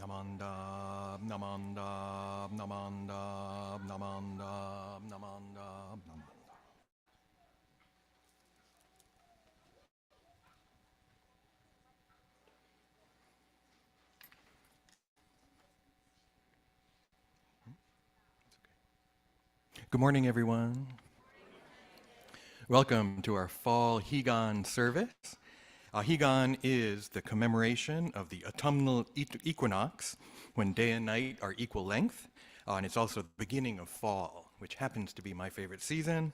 Namanda, namanda, namanda, namanda, namanda, namanda. Good morning, everyone. Welcome to our fall Higan service. Higan is the commemoration of the autumnal equinox, when day and night are equal length, and it's also the beginning of fall, which happens to be my favorite season.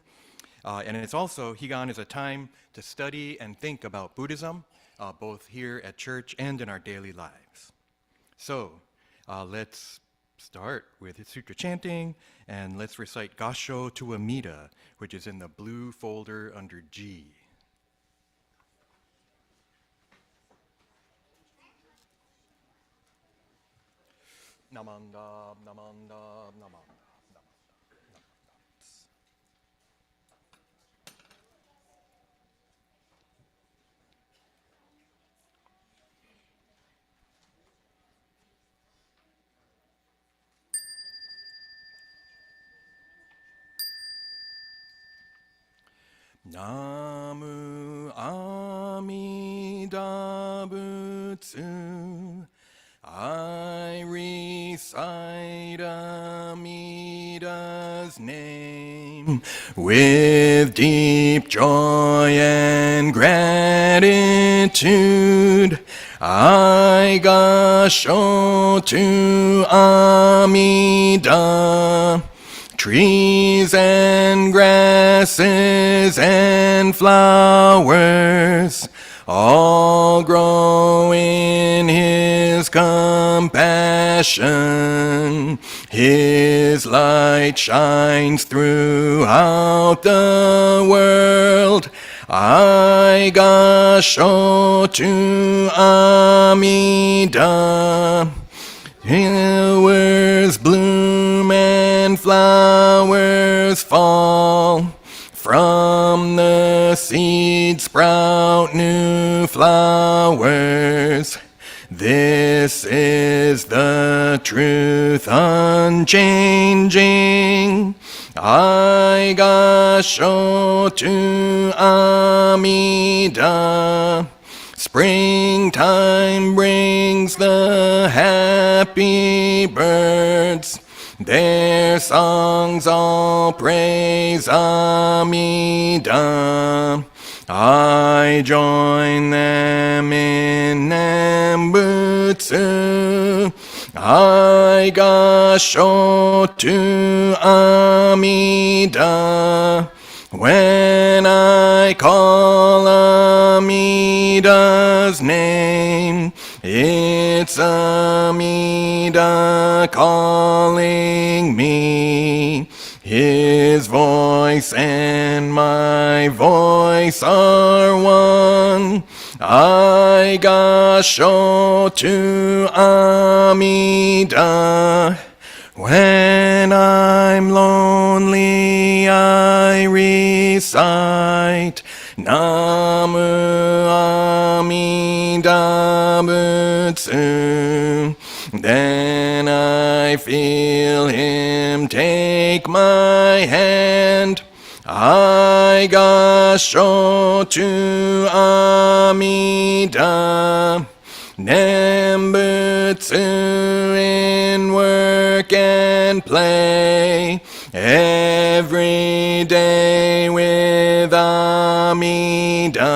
And it's also, Higan is a time to study and think about Buddhism, both here at church and in our daily lives. So let's start with sutra chanting, and let's recite Gassho to Amida, which is in the blue folder under G. Namanda, namanda, namanda. Namu Amida Butsu. I recite Amida's name with deep joy and gratitude. I Gassho to Amida. Trees and grasses and flowers all grow in His compassion. His light shines throughout the world. I Gassho to Amida. Flowers bloom and flowers fall. From the seed sprout new flowers. This is the truth unchanging. I Gassho to Amida. Springtime brings the happy birds. Their songs all praise Amida. I join them in Nembutsu. I Gassho to Amida. When I call Amida's name, it's Amida calling me. His voice and my voice are one. I Gassho to Amida. When I'm lonely, I recite Namu Amida Butsu. Then I feel Him take my hand. I Gassho to Amida. Nembutsu in work and play, every day with Amida,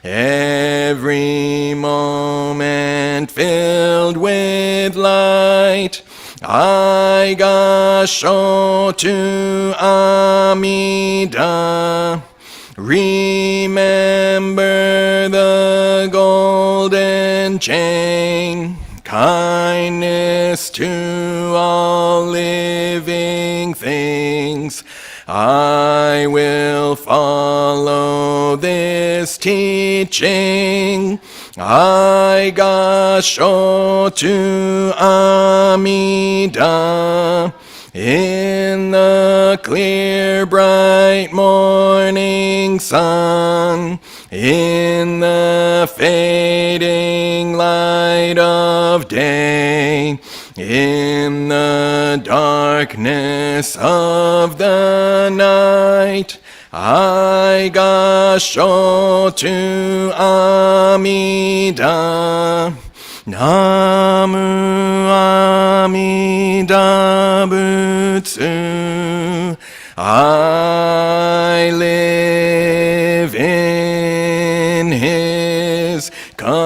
every moment filled with light. I Gassho to Amida. Remember the golden chain, kindness to all living things. I will follow this teaching. I Gassho to Amida. In the clear, bright morning sun, in the fading light of day, in the darkness of the night. I Gassho to Amida. Namu Amida Butsu. I live in his compassion,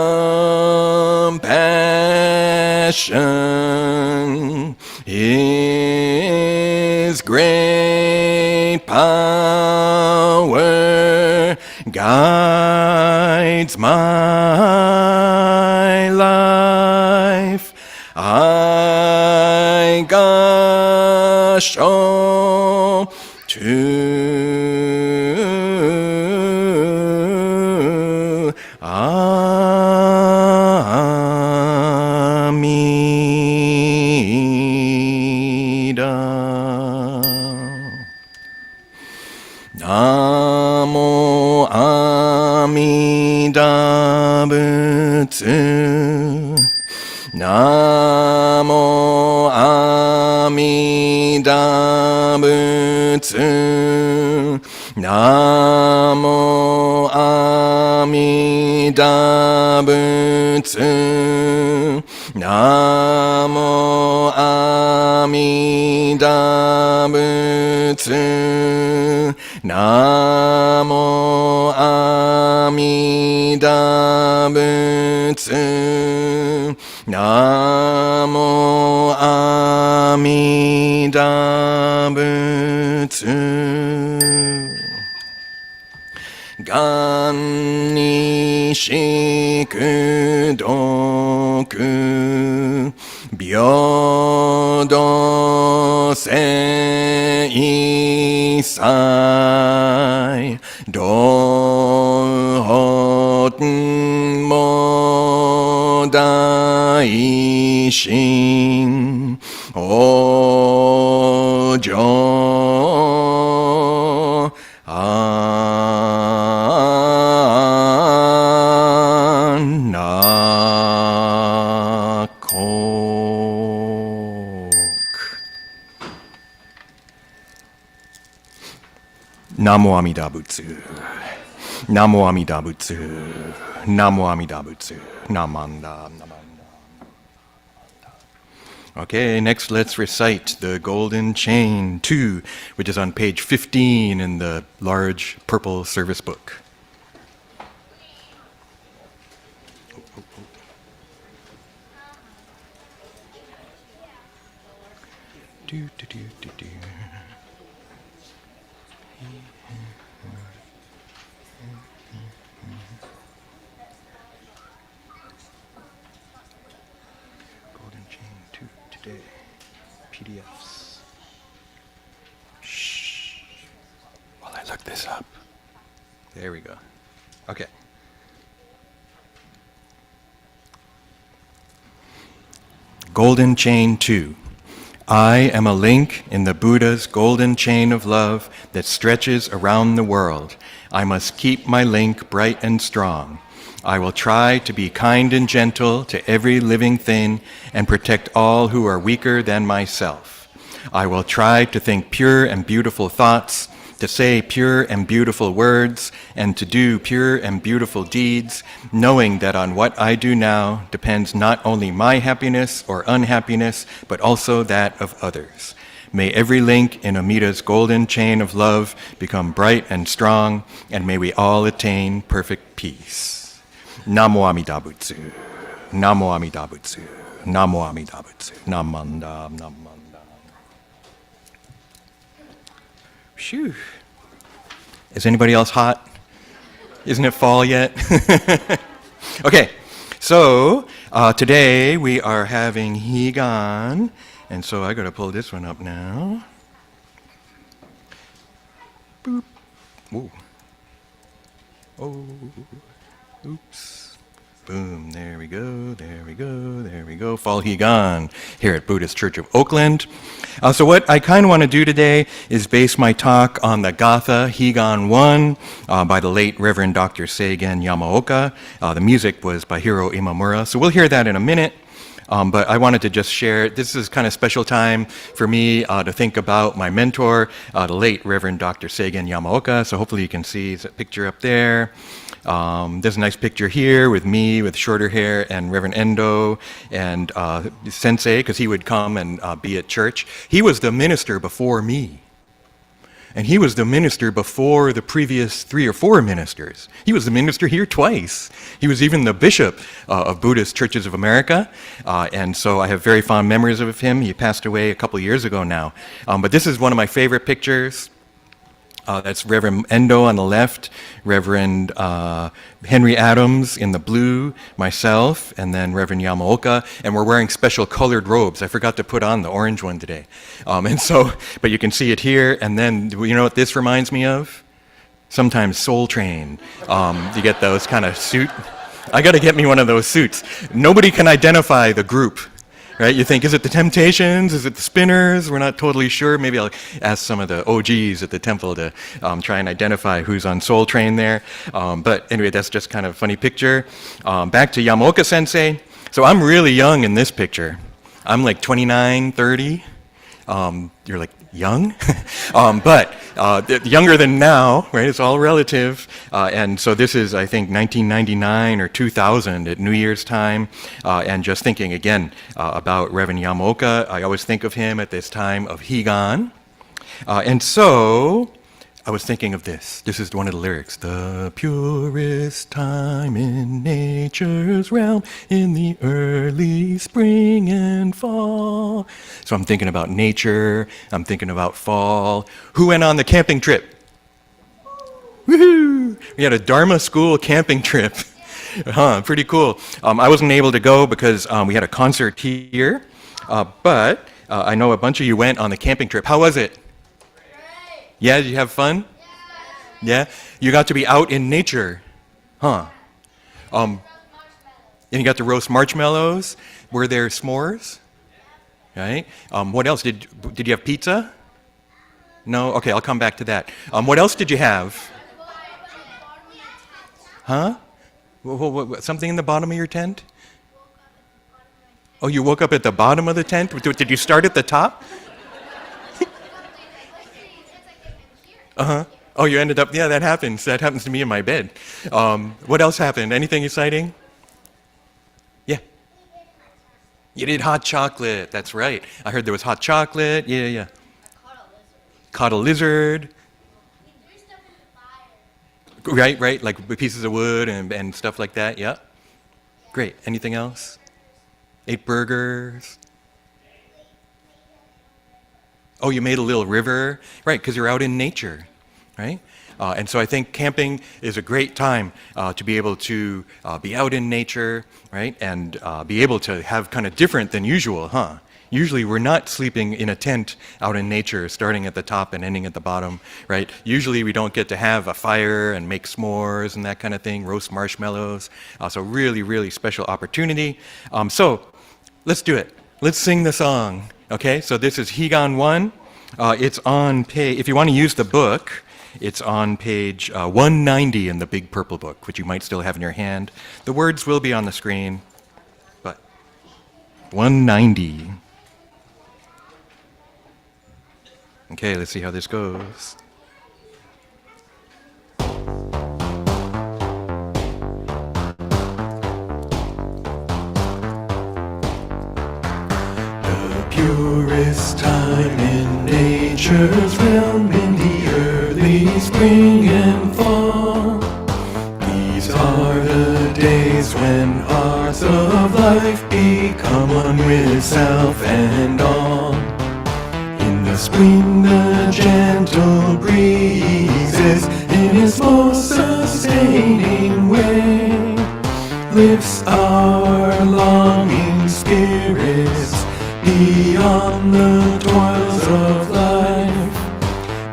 his great power guides my life. I Gassho to Amida. Namo Amida Butsu. Namo Amida Butsu. Namo Amida Butsu. Namo Amida Butsu. Namo Amida Butsu. Namo Amida Butsu. Ganni shikudoku byodo seisai dohoten mo daishin ojo Namo Amida Butsu. Namo Amida Butsu. Namo Amida Butsu. Namanda. Namanda. Okay, next let's recite the Golden Chain 2, which is on page 15 in the large purple service book. Do, do, do, do, do. PDFs. Shh. While I look this up. There we go. Okay. Golden Chain 2. I am a link in the Buddha's golden chain of love that stretches around the world. I must keep my link bright and strong. I will try to be kind and gentle to every living thing and protect all who are weaker than myself. I will try to think pure and beautiful thoughts, to say pure and beautiful words, and to do pure and beautiful deeds, knowing that on what I do now depends not only my happiness or unhappiness, but also that of others. May every link in Amida's golden chain of love become bright and strong, and may we all attain perfect peace. Namo Amida Butsu. Namo Amida Butsu. Namo Amida Butsu. Namanda. Namanda. Phew. Is anybody else hot? Isn't it fall yet? Okay, so today we are having Higan, and so I got to pull this one up now. Boop. Ooh. Oh. Oops. Boom, there we go, there we go, there we go. Fall Higan here at Buddhist Church of Oakland. So what I kind of want to do today is base my talk on the Gatha Higan 1 by the late Reverend Dr. Seigen Yamaoka. The music was by Hiro Imamura, so we'll hear that in a minute. But I wanted to just share, this is kind of special time for me to think about my mentor, the late Reverend Dr. Seigen Yamaoka. So hopefully you can see that picture up there. There's a nice picture here with me with shorter hair and Reverend Endo and Sensei, because he would come and be at church. He was the minister before me. And he was the minister before the previous 3 or 4 ministers. He was the minister here twice. He was even the bishop of Buddhist Churches of America. And so I have very fond memories of him. He passed away a couple years ago now. But this is one of my favorite pictures. That's Reverend Endo on the left, Reverend Henry Adams in the blue, myself, and then Reverend Yamaoka, and we're wearing special colored robes. I forgot to put on the orange one today. But you can see it here, and then, you know what this reminds me of? Sometimes Soul Train. You get those kind of suit. I gotta get me one of those suits. Nobody can identify the group. Right? You think, is it the Temptations? Is it the Spinners? We're not totally sure. Maybe I'll ask some of the OGs at the temple to try and identify who's on Soul Train there. But anyway, that's just kind of a funny picture. Back to Yamaoka Sensei. So I'm really young in this picture. I'm like 29, 30. You're like, young? But younger than now, right? It's all relative. And so this is, I think, 1999 or 2000 at New Year's time. And just thinking again about Reverend Yamaoka, I always think of him at this time of Higan. And so I was thinking of this. This is one of the lyrics. The purest time in nature's realm, in the early spring and fall. So I'm thinking about nature. I'm thinking about fall. Who went on the camping trip? Woohoo! We had a Dharma school camping trip. Pretty cool. I wasn't able to go because we had a concert here. But I know a bunch of you went on the camping trip. How was it? Yeah, did you have fun? Yeah? You got to be out in nature. And you got to roast marshmallows. Were there s'mores? Right? What else? Did you have pizza? No? Okay, I'll come back to that. What else did you have? Huh? Something in the bottom of your tent? Oh, you woke up at the bottom of the tent? Did you start at the top? Oh, you ended up, yeah, that happens. That happens to me in my bed. What else happened? Anything exciting? Yeah. You did hot chocolate. That's right. I heard there was hot chocolate. Yeah. Caught a lizard. Right. Like pieces of wood and stuff like that. Yeah. Great. Anything else? Ate burgers. Oh, you made a little river, right, because you're out in nature, right? And so I think camping is a great time to be able to be out in nature, right, and be able to have kind of different than usual, huh? Usually we're not sleeping in a tent out in nature, starting at the top and ending at the bottom, right? Usually we don't get to have a fire and make s'mores and that kind of thing, roast marshmallows. So really, really special opportunity. So let's do it. Let's sing the song. Okay, so this is Higan 1. It's on page, if you want to use the book, it's on page 190 in the big purple book, which you might still have in your hand. The words will be on the screen, but 190. Okay, let's see how this goes. Purest time in nature's realm, in the early spring and fall. These are the days when hearts of life become one with self and all. In the spring the gentle breezes, in his most sustaining way, lifts our longing spirits beyond the toils of life.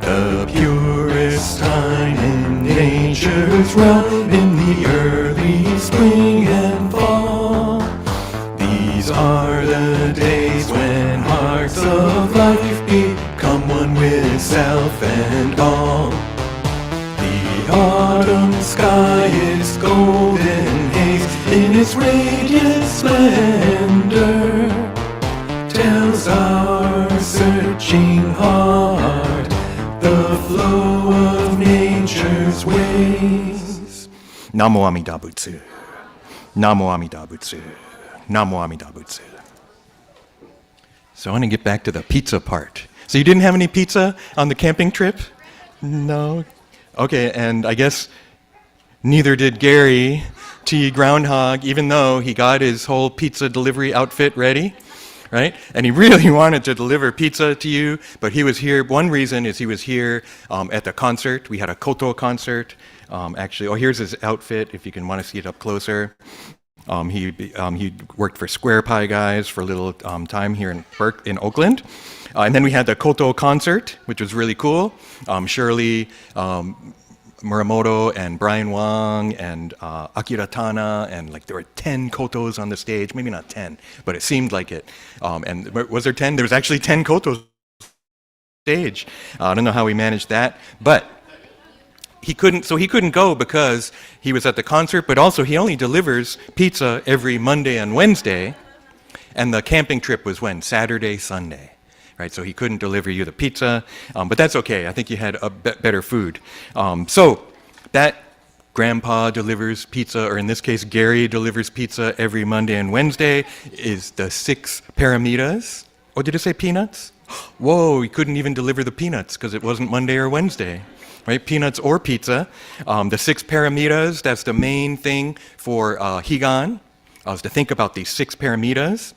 The purest time in nature's realm, in the early spring and His radiant splendor tells our searching heart the flow of nature's ways. Namo Amida Butsu. Namo Amida Butsu. Namo Amida Butsu. So I want to get back to the pizza part. So you didn't have any pizza on the camping trip? No? Okay, and I guess neither did Gary T. Groundhog, even though he got his whole pizza delivery outfit ready, right? And he really wanted to deliver pizza to you, but he was here. One reason is he was here at the concert. We had a koto concert. Actually, here's his outfit, if you can want to see it up closer. He worked for Square Pie Guys for a little time here in Oakland. And then we had the koto concert, which was really cool. Shirley Muramoto and Brian Wong and Akira Tana, and like there were 10 kotos on the stage, maybe not 10, but it seemed like it. And was there 10? There was actually 10 kotos on the stage. I don't know how we managed that, but he couldn't go because he was at the concert, but also he only delivers pizza every Monday and Wednesday, and the camping trip was when? Saturday, Sunday. Right, so he couldn't deliver you the pizza, but that's okay. I think you had better food. So that Grandpa delivers pizza, or in this case, Gary delivers pizza every Monday and Wednesday, is the 6 paramitas. Oh, did it say peanuts? Whoa, he couldn't even deliver the peanuts because it wasn't Monday or Wednesday. Right, peanuts or pizza. The 6 paramitas, that's the main thing for Higan, is to think about these 6 paramitas.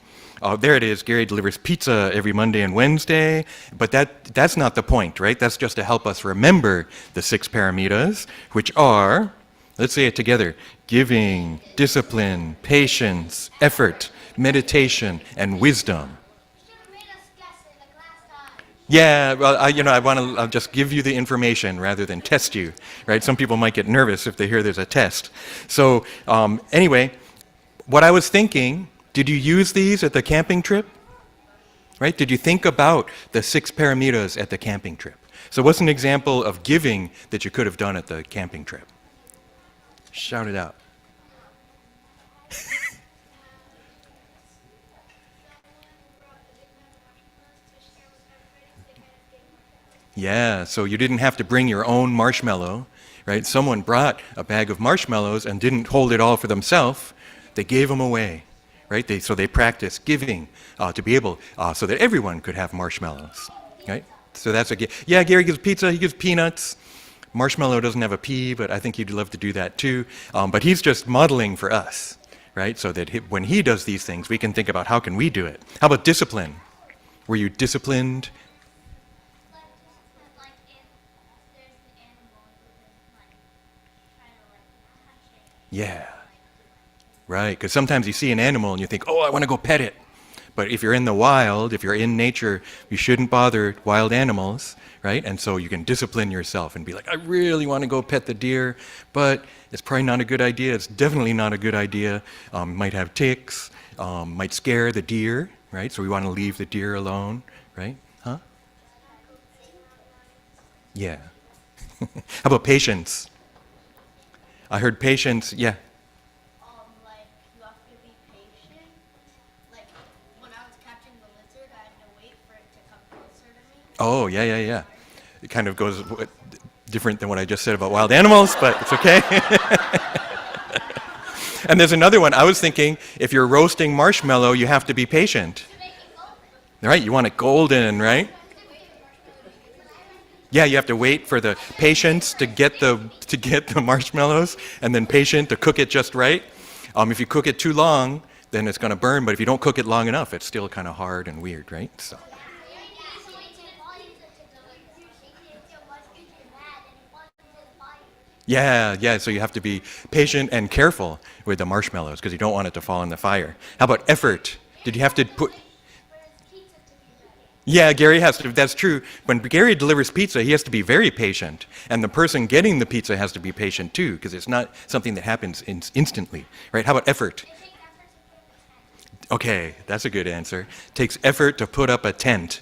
There it is, Gary delivers pizza every Monday and Wednesday, but that's not the point, right? That's just to help us remember the 6 paramitas, which are, let's say it together, giving, discipline, patience, effort, meditation, and wisdom. Yeah, well, I want to just give you the information rather than test you, right? Some people might get nervous if they hear there's a test. So anyway, what I was thinking, did you use these at the camping trip? Right? Did you think about the 6 paramitas at the camping trip? So what's an example of giving that you could have done at the camping trip? Shout it out. Yeah, so you didn't have to bring your own marshmallow, right? Someone brought a bag of marshmallows and didn't hold it all for themselves. They gave them away. Right? So they practice giving to be able, so that everyone could have marshmallows, right? So that's yeah, Gary gives pizza, he gives peanuts. Marshmallow doesn't have a P, but I think he'd love to do that too. But he's just modeling for us, right? So that when he does these things, we can think about how can we do it. How about discipline? Were you disciplined? Yeah. Right, because sometimes you see an animal and you think, oh, I want to go pet it. But if you're in the wild, if you're in nature, you shouldn't bother wild animals, right? And so you can discipline yourself and be like, I really want to go pet the deer, but it's probably not a good idea. It's definitely not a good idea. Might have ticks, might scare the deer, right? So we want to leave the deer alone, right? Huh? Yeah. How about patience? I heard patience, yeah. Oh, yeah. It kind of goes different than what I just said about wild animals, but it's okay. And there's another one. I was thinking, if you're roasting marshmallow, you have to be patient. Right? You want it golden, right? Yeah, you have to wait for the patience to get the marshmallows, and then patient to cook it just right. If you cook it too long, then it's going to burn, but if you don't cook it long enough, it's still kind of hard and weird, right? So. Yeah, so you have to be patient and careful with the marshmallows because you don't want it to fall in the fire. How about effort? Did you have to put... Yeah, Gary has to, that's true. When Gary delivers pizza, he has to be very patient. And the person getting the pizza has to be patient too, because it's not something that happens instantly, right? How about effort? Okay, that's a good answer. It takes effort to put up a tent,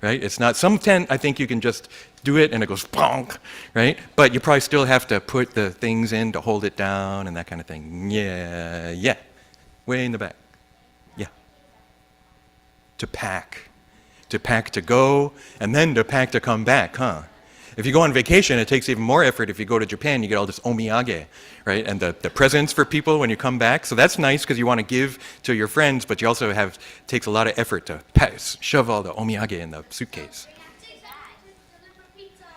right? It's not, some tent, I think you can just do it and it goes bonk, right? But you probably still have to put the things in to hold it down and that kind of thing. Yeah. Way in the back. Yeah. To pack. To pack to go, and then to pack to come back, huh? If you go on vacation, it takes even more effort. If you go to Japan, you get all this omiyage, right? And the presents for people when you come back. So that's nice because you want to give to your friends, but you also takes a lot of effort to shove all the omiyage in the suitcase.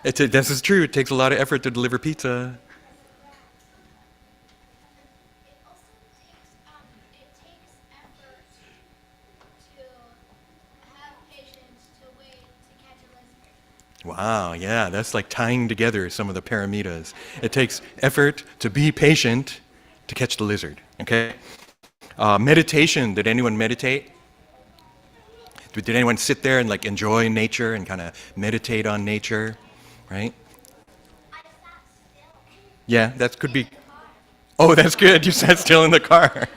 This is true. It takes a lot of effort to deliver pizza. Wow, yeah, that's like tying together some of the paramitas. It takes effort to be patient to catch the lizard, okay? Meditation, did anyone meditate? Did anyone sit there and like enjoy nature and kind of meditate on nature, right? Yeah, that could be. Oh, that's good. You sat still in the car.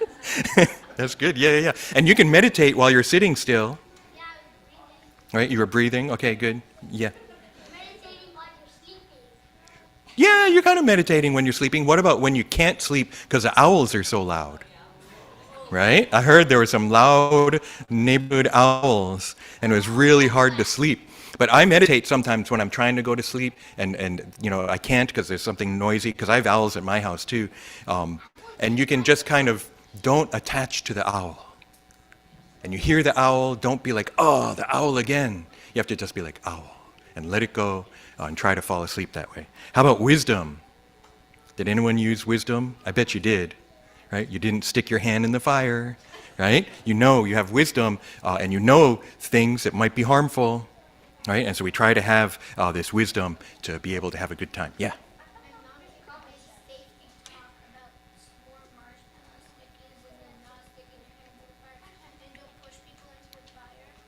That's good. Yeah. And you can meditate while you're sitting still. Right? You were breathing. Okay, good. Yeah. Yeah, you're kind of meditating when you're sleeping. What about when you can't sleep because the owls are so loud? Right? I heard there were some loud neighborhood owls, and it was really hard to sleep. But I meditate sometimes when I'm trying to go to sleep, and I can't because there's something noisy, because I have owls at my house too. And you can just kind of don't attach to the owl. And you hear the owl, don't be like, oh, the owl again. You have to just be like, owl, and let it go, and try to fall asleep that way. How about wisdom? Did anyone use wisdom? I bet you did, right? You didn't stick your hand in the fire, right? You know you have wisdom, and you know things that might be harmful, right? And so we try to have this wisdom to be able to have a good time. Yeah?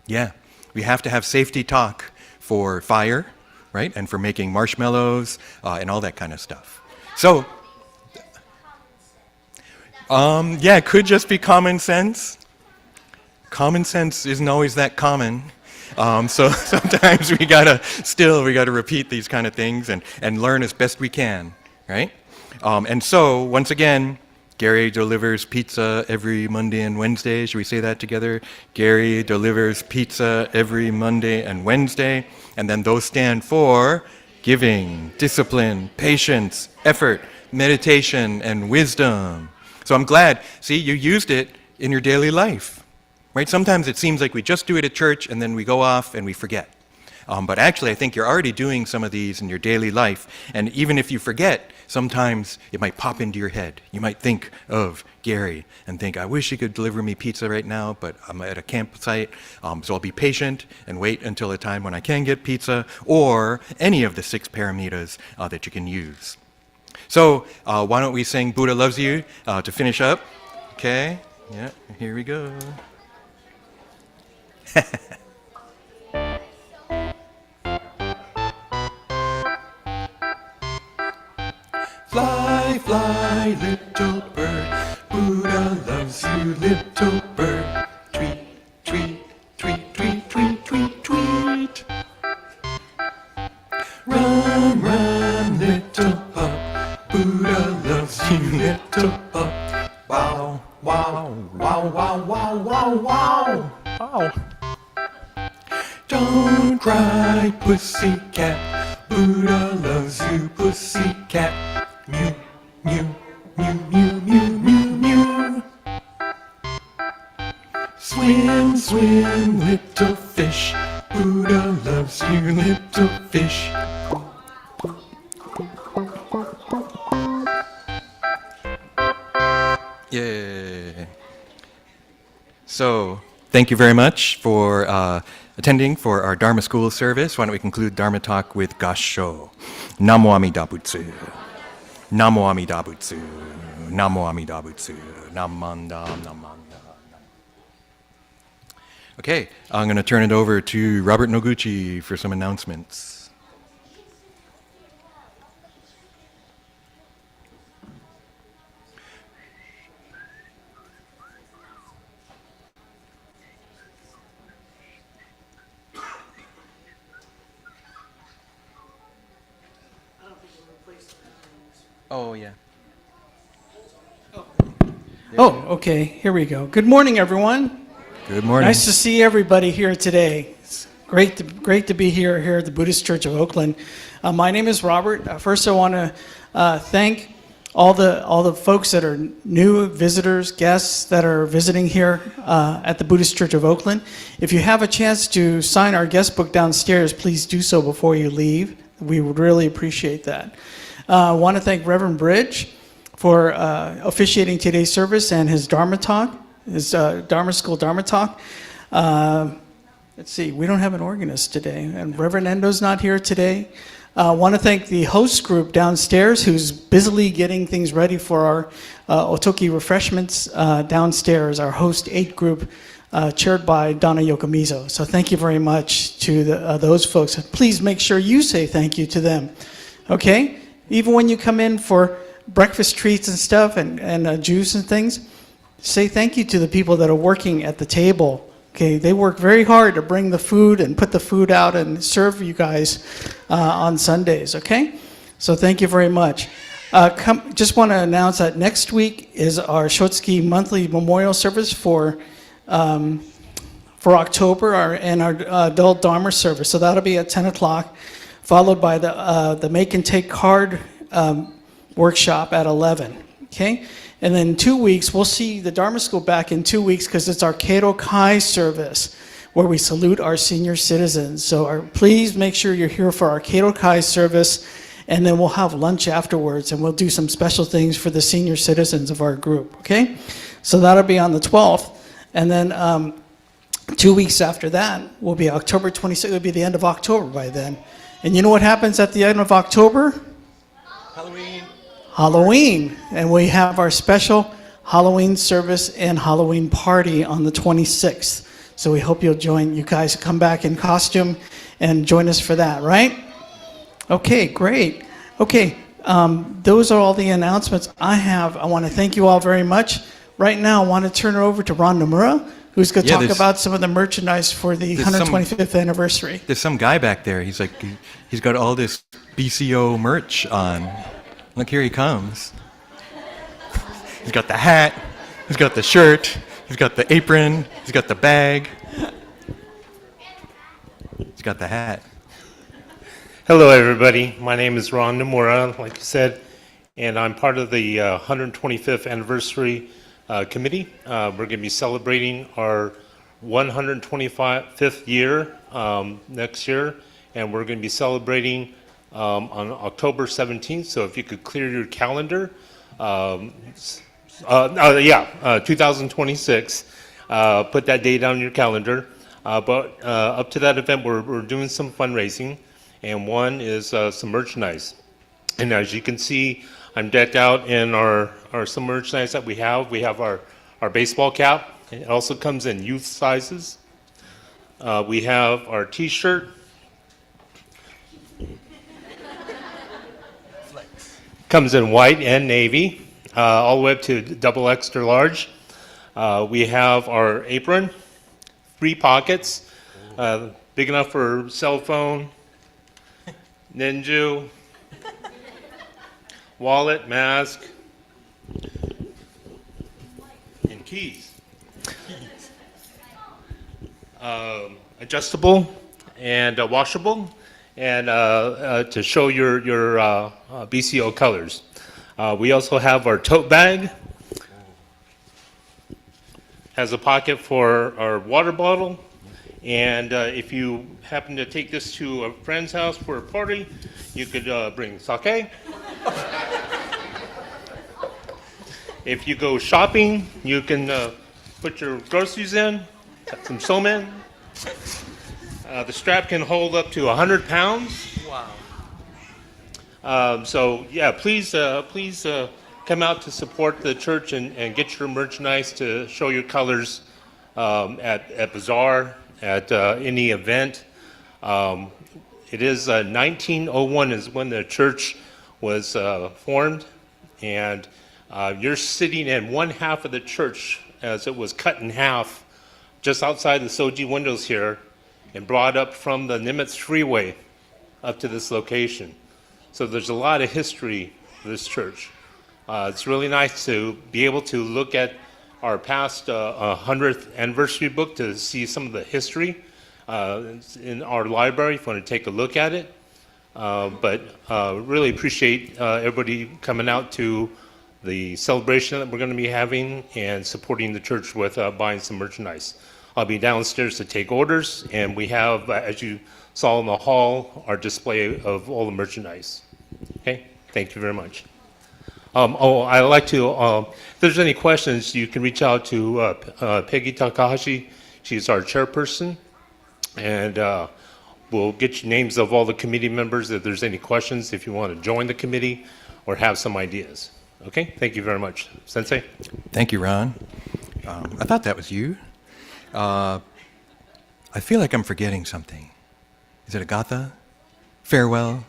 Yeah, we have to have safety talk for fire, right? And for making marshmallows and all that kind of stuff. So, yeah, it could just be common sense. Common sense isn't always that common. So sometimes we gotta repeat these kind of things and learn as best we can, right? And so, once again, Gary delivers pizza every Monday and Wednesday. Should we say that together? Gary delivers pizza every Monday and Wednesday. And then those stand for giving, discipline, patience, effort, meditation, and wisdom. So I'm glad, see, you used it in your daily life, right? Sometimes it seems like we just do it at church and then we go off and we forget. But actually, I think you're already doing some of these in your daily life. And even if you forget, sometimes it might pop into your head. You might think of Gary and think, I wish he could deliver me pizza right now, but I'm at a campsite, so I'll be patient and wait until a time when I can get pizza, or any of the 6 paramitas that you can use. So why don't we sing Buddha Loves You to finish up? Okay, yeah, here we go. Fly, fly, little bird, Buddha loves you, little bird. Tweet, tweet, tweet, tweet, tweet, tweet, tweet. Run, run, little pup, Buddha loves you, little pup. Wow, wow, wow, wow, wow, wow, wow. Wow. Don't cry, pussycat, Buddha loves you, pussycat. Mew, mew, mew, mew, mew, mew, mew. Swim, swim, little fish, Buddha loves you, little fish. Yay. So, thank you very much for attending for our Dharma School service. Why don't we conclude Dharma Talk with Gassho. Namo Amida Butsu. Namo Amida Butsu. Namo Amida Butsu. Namanda, namanda. Okay, I'm going to turn it over to Robert Noguchi for some announcements. Oh, yeah. Oh, okay. Here we go. Good morning, everyone. Good morning. Nice to see everybody here today. It's great to be here at the Buddhist Church of Oakland. My name is Robert. First, I want to thank all the folks that are new visitors, guests that are visiting here at the Buddhist Church of Oakland. If you have a chance to sign our guest book downstairs, please do so before you leave. We would really appreciate that. I want to thank Reverend Bridge for officiating today's service and his Dharma talk, his Dharma School Dharma talk. Let's see, we don't have an organist today, and Reverend Endo's not here today. I want to thank the host group downstairs who's busily getting things ready for our Otoki refreshments downstairs, our host 8 group chaired by Donna Yokomizo. So thank you very much to those folks. Please make sure you say thank you to them, okay? Even when you come in for breakfast treats and stuff and juice and things, say thank you to the people that are working at the table. Okay, they work very hard to bring the food and put the food out and serve you guys on Sundays, okay? So thank you very much. Just want to announce that next week is our Shotsuki monthly memorial service for October and our adult Dharma service. So that'll be at 10 o'clock, followed by the make and take card workshop at 11, okay? And then in 2 weeks, we'll see the Dharma School back in 2 weeks because it's our Keiro Kai service where we salute our senior citizens. So please make sure you're here for our Keiro Kai service, and then we'll have lunch afterwards, and we'll do some special things for the senior citizens of our group, okay? So that'll be on the 12th. And then 2 weeks after that will be October 26th. It'll be the end of October by then. And you know what happens at the end of October? Halloween, and we have our special Halloween service and Halloween party on the 26th. So we hope you'll join. You guys come back in costume and join us for that, right? Okay, great. Okay, those are all the announcements I have. I want to thank you all very much. Right now, I want to turn it over to Ron Nomura, who's going to talk about some of the merchandise for the 125th anniversary. There's some guy back there. He's got all this BCO merch on. Look, here he comes. He's got the hat, he's got the shirt, he's got the apron, he's got the bag. He's got the hat. Hello, everybody. My name is Ron Nomura, like you said, and I'm part of the 125th anniversary committee. We're going to be celebrating our 125th year next year, and we're going to be celebrating on October 17th, so if you could clear your calendar, 2026, put that date on your calendar. But up to that event, we're doing some fundraising, and one is some merchandise. And as you can see, I'm decked out in our some merchandise that we have. We have our baseball cap. It also comes in youth sizes. We have our t-shirt. Comes in white and navy, all the way up to double extra large. We have our apron, 3 pockets, big enough for cell phone, ninja, wallet, mask, and keys. Adjustable and washable, and to show your BCO colors. We also have our tote bag. Has a pocket for our water bottle, and if you happen to take this to a friend's house for a party, you could bring sake. If you go shopping, you can put your groceries in, some somen. The strap can hold up to 100 pounds. Wow. So yeah, please come out to support the church and get your merchandise to show your colors at Bazaar, at any event. It is 1901 is when the church was formed, and you're sitting in one half of the church as it was cut in half just outside the Soji windows here and brought up from the Nimitz Freeway up to this location. So there's a lot of history for this church. It's really nice to be able to look at our past 100th anniversary book to see some of the history. It's in our library if you want to take a look at it. But really appreciate everybody coming out to the celebration that we're going to be having and supporting the church with buying some merchandise. I'll be downstairs to take orders, and we have, as you saw in the hall, our display of all the merchandise. Okay, thank you very much. I'd like to, if there's any questions, you can reach out to Peggy Takahashi. She's our chairperson, and we'll get you names of all the committee members if there's any questions, if you want to join the committee or have some ideas. Okay, thank you very much. Sensei? Thank you, Ron. I thought that was you. I feel like I'm forgetting something. Is it a Gatha? Farewell?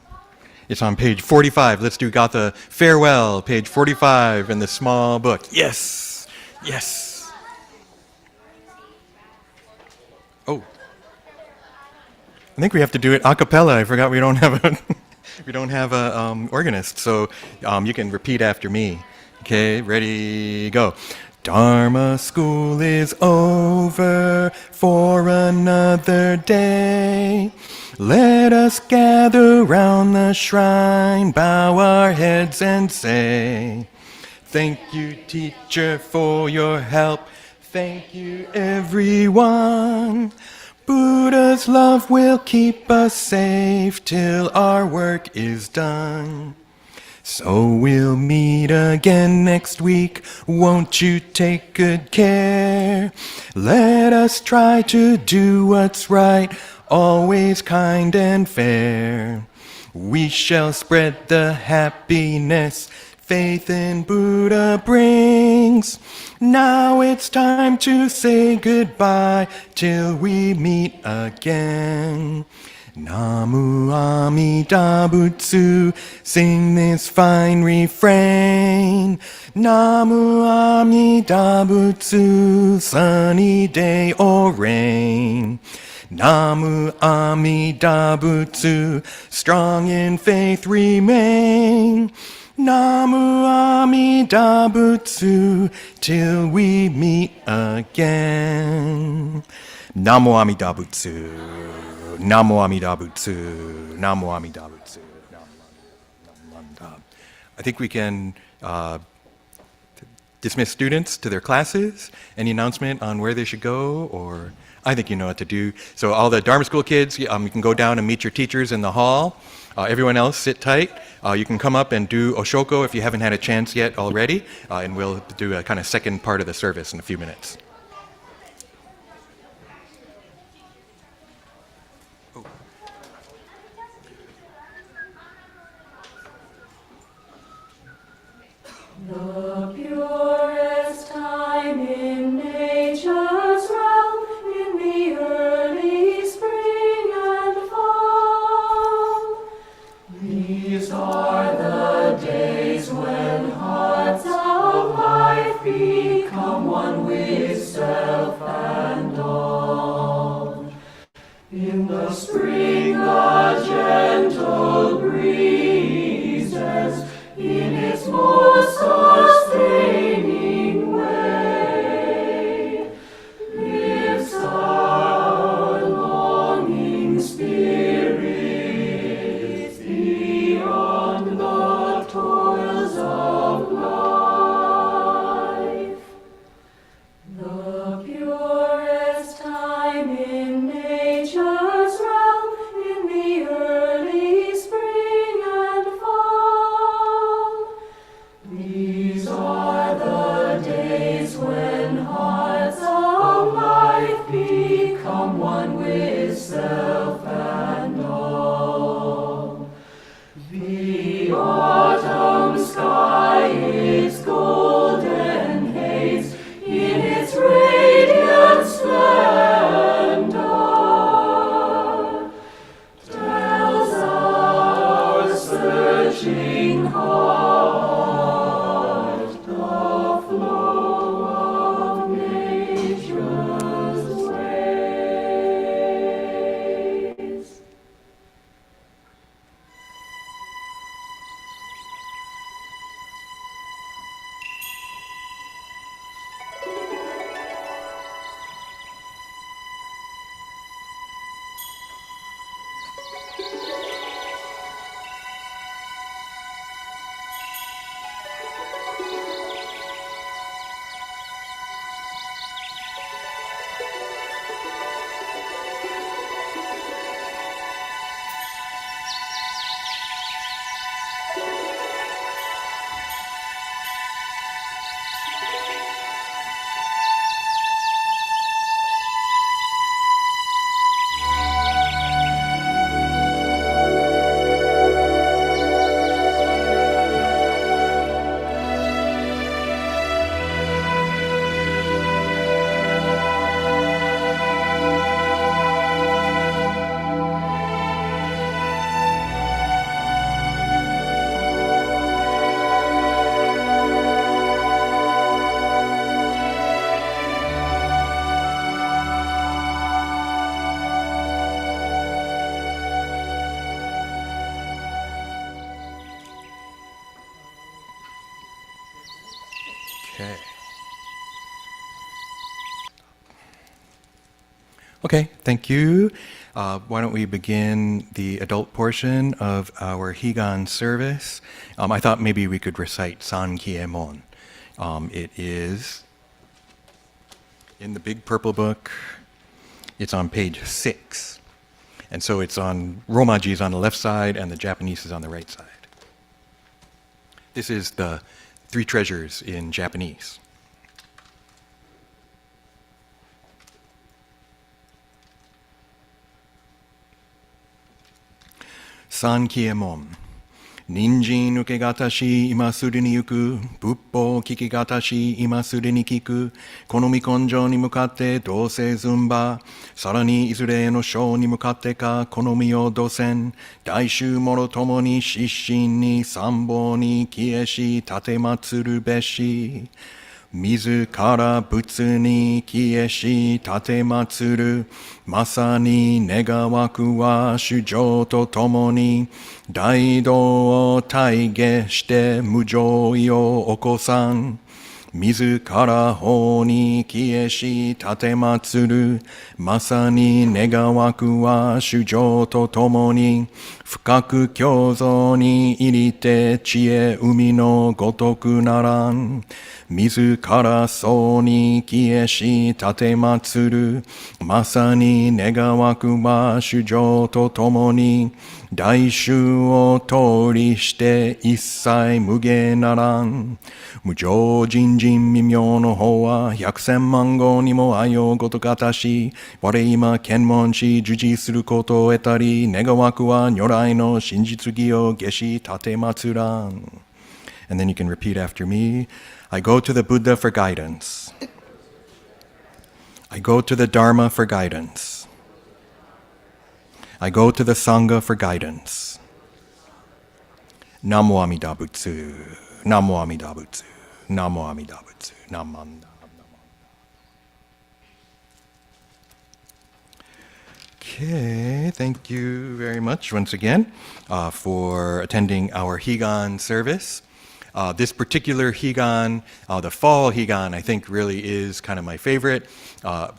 It's on page 45. Let's do Gatha Farewell, page 45 in the small book. Yes! Yes! Oh. I think we have to do it a cappella. I forgot we don't have a we don't have a organist, so you can repeat after me. Okay, ready, go. Dharma school is over for another day. Let us gather round the shrine, bow our heads and say, thank you, teacher, for your help. Thank you, everyone. Buddha's love will keep us safe till our work is done. So we'll meet again next week. Won't you take good care? Let us try to do what's right, always kind and fair. We shall spread the happiness faith in Buddha brings. Now it's time to say goodbye till we meet again. Namu Amida Butsu, sing this fine refrain. Namu Amida Butsu, sunny day or rain. Namu Amida Butsu, strong in faith remain. Namu Amida Butsu, till we meet again. Namu Amida Butsu. Namu Amida Butsu. Namu Amida Butsu. I think we can dismiss students to their classes. Any announcement on where they should go, or I think you know what to do. So all the Dharma School kids, you can go down and meet your teachers in the hall. Everyone else, sit tight. You can come up and do Oshoko if you haven't had a chance yet already, and we'll do a kind of second part of the service in a few minutes. The purest time in nature's realm, in the early spring and fall. These are the days when hearts of life become one with self and all. In the spring the gentle breezes in its most sustaining way lifts our longing spirits beyond the toils of life. The purest time in nature's realm, Okay. Okay, thank you. Why don't we begin the adult portion of our Higan service? I thought maybe we could recite Sankiemon. It is in the big purple book. It's on page 6. And so it's on, Romaji is on the left side and the Japanese is on the right side. This is the 3 treasures in Japanese. Sankiemon. Ninjin uke gatashi ima suru ni yuku, buppo kiki gatashi ima suru ni kiku, konomi konjo ni mukatte dose zumba, sarani izure no shou ni mukatte ka konomi o dosen, daishu moro tomo ni shishin ni sambo ni kieshi tatematsuru beshi. Mizu kara butsu ni kieshi tatematsuru, masani negawaku wa shujo to tomo ni, daido o taige shite mujoi o okosan. Mizu kara ho ni kieshi tatematsuru, masani negawaku wa shujo to tomo ni, fukaku kyozo ni irite chie umi no gotoku naran. Mizu kara so ni kieshi tatematsuru, masani negawaku wa shujo to tomo ni, daishu o tori shite issai muge naran. Mujo jinjin mimyo no ho wa hyakusen mango ni mo ayo goto gatashi, ware ima kenmon shi juji suru koto etari, negawaku wa nyorai no shinjitsugi o geshi tatematsuran. And then you can repeat after me. I go to the Buddha for guidance. I go to the Dharma for guidance. I go to the Sangha for guidance. Namo Amida Butsu. Namo Amida Butsu. Namo Amida Butsu. Namo Amida. Okay, thank you very much once again for attending our Higan service. This particular Higan, the fall Higan, I think really is kind of my favorite.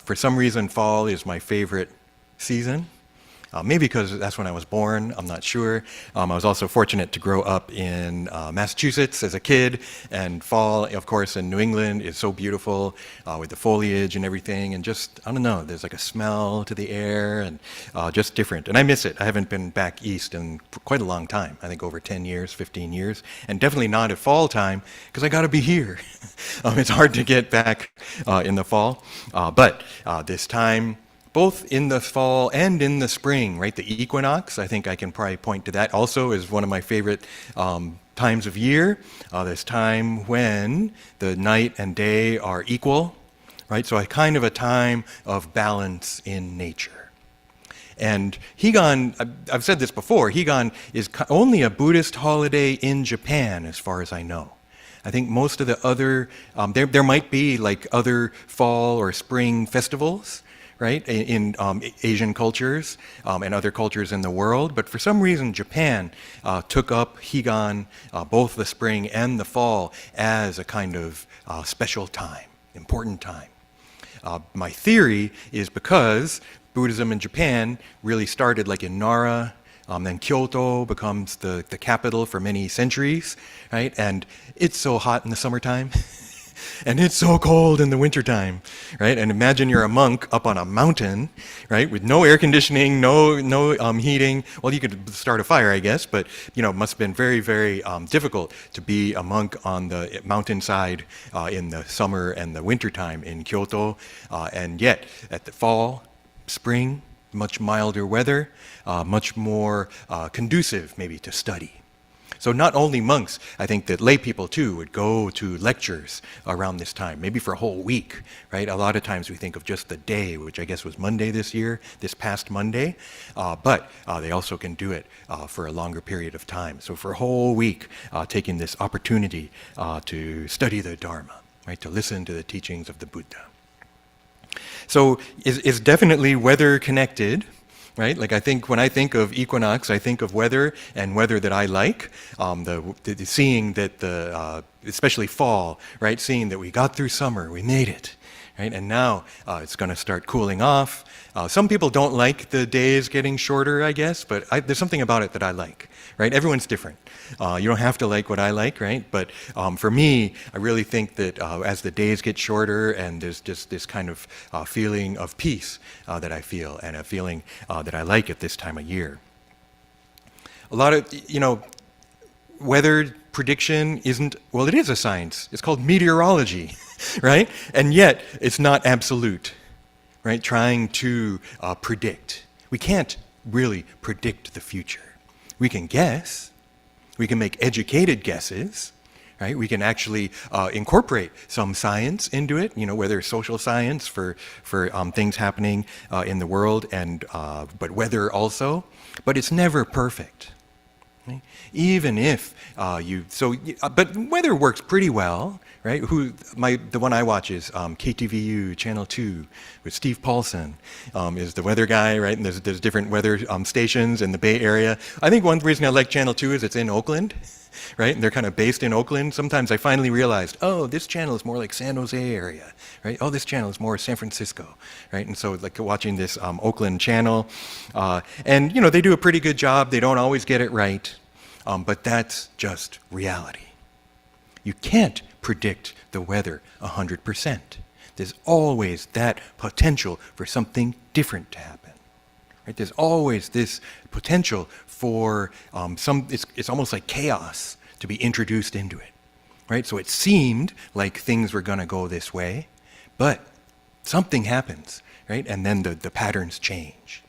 For some reason, fall is my favorite season. Maybe because that's when I was born, I'm not sure. I was also fortunate to grow up in Massachusetts as a kid, and fall, of course, in New England is so beautiful with the foliage and everything, and just, I don't know, there's like a smell to the air, and just different. And I miss it. I haven't been back east in quite a long time, I think over 10 years, 15 years, and definitely not at fall time, because I gotta be here. It's hard to get back in the fall, but this time, both in the fall and in the spring, right? The equinox, I think I can probably point to that also as one of my favorite times of year. This time when the night and day are equal, right? So a kind of a time of balance in nature. And Higan, I've said this before, Higan is only a Buddhist holiday in Japan as far as I know. I think most of the other, there might be like other fall or spring festivals, right, in Asian cultures and other cultures in the world. But for some reason, Japan took up Higan, both the spring and the fall, as a kind of special time, important time. My theory is because Buddhism in Japan really started like in Nara, then Kyoto becomes the capital for many centuries, right? And it's so hot in the summertime. And it's so cold in the wintertime, right? And imagine you're a monk up on a mountain, right, with no air conditioning, no heating. Well, you could start a fire, I guess, but it must have been very, very difficult to be a monk on the mountainside in the summer and the wintertime in Kyoto. And yet, at the fall, spring, much milder weather, much more conducive maybe to study. So not only monks, I think that lay people too would go to lectures around this time, maybe for a whole week, right? A lot of times we think of just the day, which I guess was Monday this year, this past Monday, but they also can do it for a longer period of time. So for a whole week, taking this opportunity to study the Dharma, right? To listen to the teachings of the Buddha. So it's definitely weather connected. right? Like when I think of equinox, I think of weather and weather that I like. Seeing that especially fall, right? Seeing that we got through summer, we made it, right? And now it's going to start cooling off. Some people don't like the days getting shorter, I guess, but there's something about it that I like, right? Everyone's different. You don't have to like what I like, right? But for me, I really think that as the days get shorter and there's just this kind of feeling of peace that I feel, and a feeling that I like at this time of year. A lot of, weather prediction isn't, well, it is a science. It's called meteorology, right? And yet, it's not absolute, right? Trying to predict. We can't really predict the future. We can guess. We can make educated guesses, right? We can actually incorporate some science into it, whether social science for things happening in the world, but weather also. But it's never perfect. Right? Even if but weather works pretty well, right? The one I watch is KTVU Channel 2 with Steve Paulson is the weather guy, right? And there's different weather stations in the Bay Area. I think one reason I like Channel 2 is it's in Oakland, right? And they're kind of based in Oakland. Sometimes I finally realized, oh, this channel is more like San Jose area, right? Oh, this channel is more San Francisco, right? And so like watching this Oakland channel, and they do a pretty good job. They don't always get it right, but that's just reality. You can't predict the weather 100%. There's always that potential for something different to happen. Right? There's always this potential for it's almost like chaos to be introduced into it. Right? So it seemed like things were going to go this way, but something happens, right? And then the patterns change.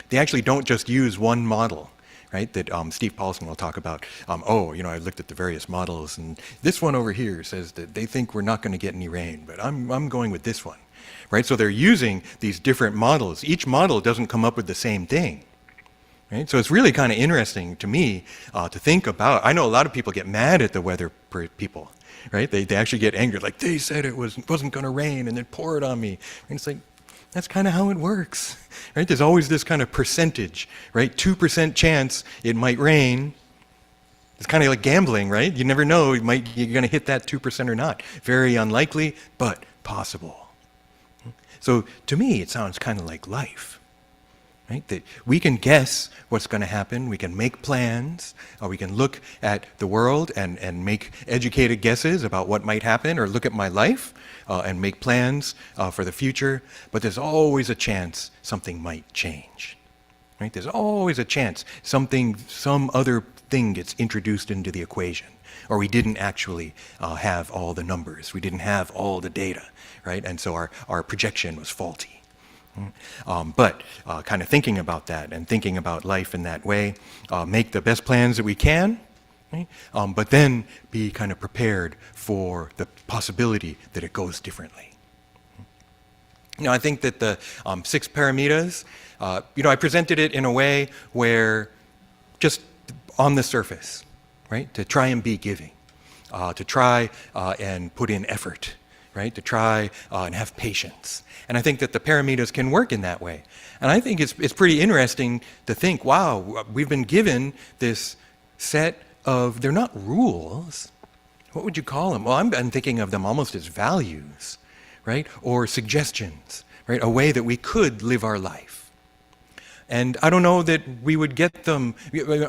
They actually don't just use one model. Right, that Steve Paulson will talk about, I looked at the various models, and this one over here says that they think we're not going to get any rain, but I'm going with this one. Right, so they're using these different models. Each model doesn't come up with the same thing. Right, so it's really kind of interesting to me to think about. I know a lot of people get mad at the weather people. Right, they actually get angry, like they said it wasn't going to rain, and then pour it on me. And it's like, that's kind of how it works, right? There's always this kind of percentage, right? 2% chance it might rain. It's kind of like gambling, right? You never know, you're going to hit that 2% or not. Very unlikely, but possible. So to me, it sounds kind of like life, right? That we can guess what's going to happen. We can make plans. We can look at the world and make educated guesses about what might happen, or look at my life and make plans for the future. But there's always a chance something might change. Right? There's always a chance some other thing gets introduced into the equation, or we didn't actually have all the numbers. We didn't have all the data, right? And so our projection was faulty. But kind of thinking about that and thinking about life in that way, make the best plans that we can, right? But then be kind of prepared for the possibility that it goes differently. I think that the 6 paramitas, I presented it in a way where just on the surface, right? To try and be giving, to try and put in effort, right? To try and have patience. And I think that the paramitas can work in that way. And I think it's pretty interesting to think, wow, we've been given this set of, they're not rules. What would you call them? Well, I'm thinking of them almost as values, right? Or suggestions, right? A way that we could live our life. And I don't know that we would get them,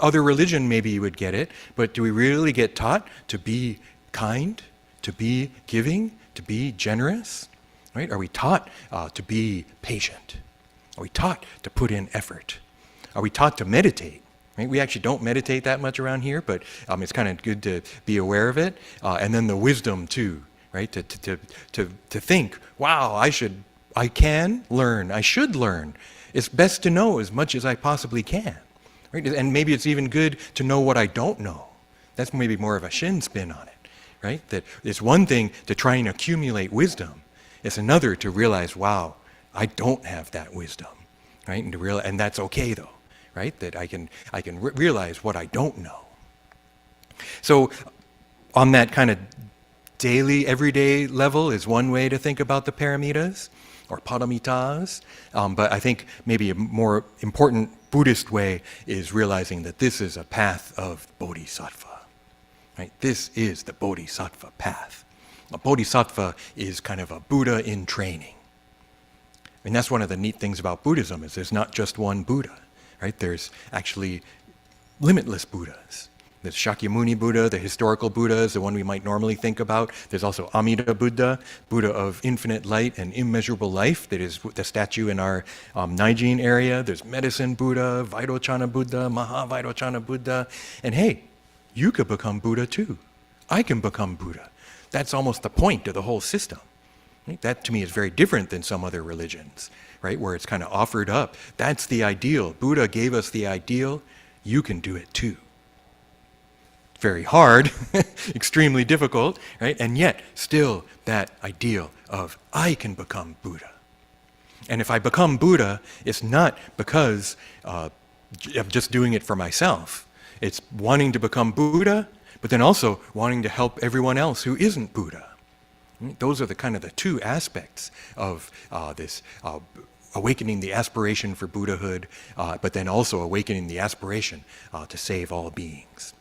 other religion maybe you would get it, but do we really get taught to be kind, to be giving, to be generous? Right? Are we taught to be patient? Are we taught to put in effort? Are we taught to meditate? Right? We actually don't meditate that much around here, but it's kind of good to be aware of it. And then the wisdom too, right? To think, wow, I can learn, I should learn. It's best to know as much as I possibly can. Right? And maybe it's even good to know what I don't know. That's maybe more of a Shin spin on it, right? That it's one thing to try and accumulate wisdom. It's another to realize, wow, I don't have that wisdom, right? And that's okay though, right? That I can realize what I don't know. So on that kind of daily, everyday level is one way to think about the paramitas, or paramitas, but I think maybe a more important Buddhist way is realizing that this is a path of bodhisattva. Right? This is the bodhisattva path. A bodhisattva is kind of a Buddha in training. And that's one of the neat things about Buddhism is there's not just one Buddha, right? There's actually limitless Buddhas. There's Shakyamuni Buddha, the historical Buddha is the one we might normally think about. There's also Amida Buddha, Buddha of infinite light and immeasurable life, that is the statue in our Naijin area. There's Medicine Buddha, Vairochana Buddha, Mahavairochana Buddha. And hey, you could become Buddha too. I can become Buddha. That's almost the point of the whole system. Right? That to me is very different than some other religions, right? Where it's kind of offered up. That's the ideal. Buddha gave us the ideal. You can do it too. Very hard, extremely difficult, right? And yet, still that ideal of I can become Buddha. And if I become Buddha, it's not because I'm just doing it for myself. It's wanting to become Buddha, but then also wanting to help everyone else who isn't Buddha. Those are the kind of the two aspects of this awakening the aspiration for Buddhahood, but then also awakening the aspiration to save all beings.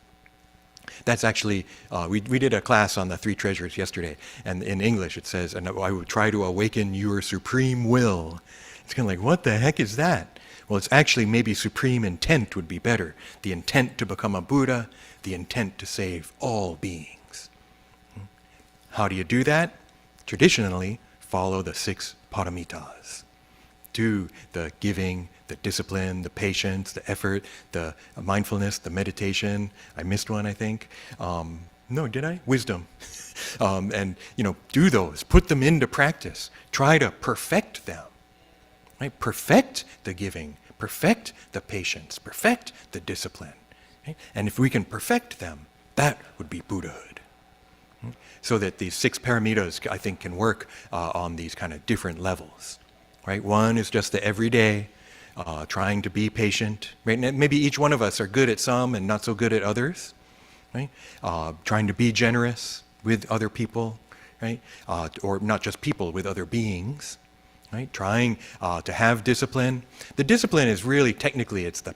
That's actually, we did a class on the three treasures yesterday, and in English it says, and I would try to awaken your supreme will. It's kind of like, what the heck is that? Well, it's actually maybe supreme intent would be better. The intent to become a Buddha, the intent to save all beings. How do you do that? Traditionally, follow the 6 paramitas. Do the giving, the discipline, the patience, the effort, the mindfulness, the meditation. I missed one, I think. No, did I? Wisdom. And, do those. Put them into practice. Try to perfect them. Right? Perfect the giving. Perfect the patience. Perfect the discipline. Right? And if we can perfect them, that would be Buddhahood. So that these 6 paramitas, I think, can work on these kind of different levels. Right? One is just the everyday, trying to be patient. Right? And maybe each one of us are good at some and not so good at others. Right? Trying to be generous with other people, right? Or not just people, with other beings. Right? Trying to have discipline. The discipline is really, technically, it's the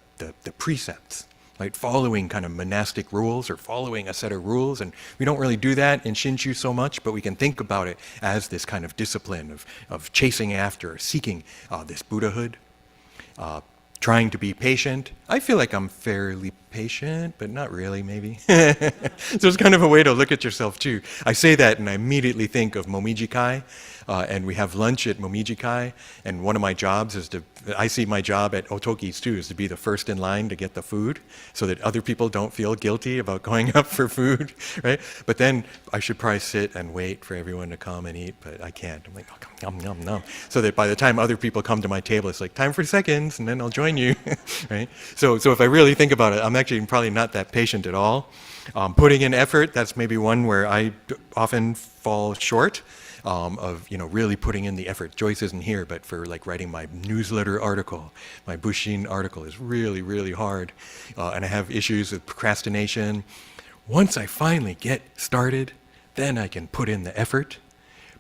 precepts. Right? Following kind of monastic rules or following a set of rules. And we don't really do that in Shinshu so much, but we can think about it as this kind of discipline of chasing after, seeking this Buddhahood. Trying to be patient. I feel like I'm fairly patient, but not really, maybe. So it's kind of a way to look at yourself, too. I say that, and I immediately think of Momiji-kai, and we have lunch at Momiji-kai, and one of my jobs is I see my job at Otoki's, too, is to be the first in line to get the food, so that other people don't feel guilty about going up for food, right? But then I should probably sit and wait for everyone to come and eat, but I can't. I'm like, oh, nom, nom, nom. So that by the time other people come to my table, it's like, time for seconds, and then I'll join you, right? So if I really think about it, I'm actually probably not that patient at all. Putting in effort, that's maybe one where I often fall short of really putting in the effort. Joyce isn't here, but for like writing my newsletter article, my Bushin article is really, really hard. And I have issues with procrastination. Once I finally get started, then I can put in the effort.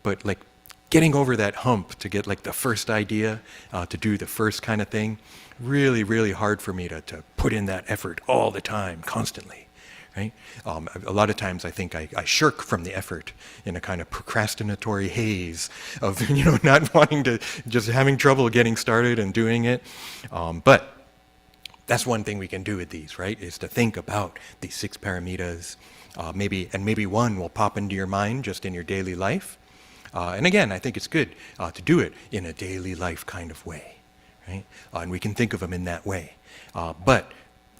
But like getting over that hump to get like the first idea, to do the first kind of thing, really, really hard for me to put in that effort all the time, constantly. Right? A lot of times I think I shirk from the effort in a kind of procrastinatory haze of not wanting to, just having trouble getting started and doing it. But that's one thing we can do with these, right? Is to think about these 6 paramitas. Maybe one will pop into your mind just in your daily life. And again, I think it's good to do it in a daily life kind of way. Right? And we can think of them in that way. But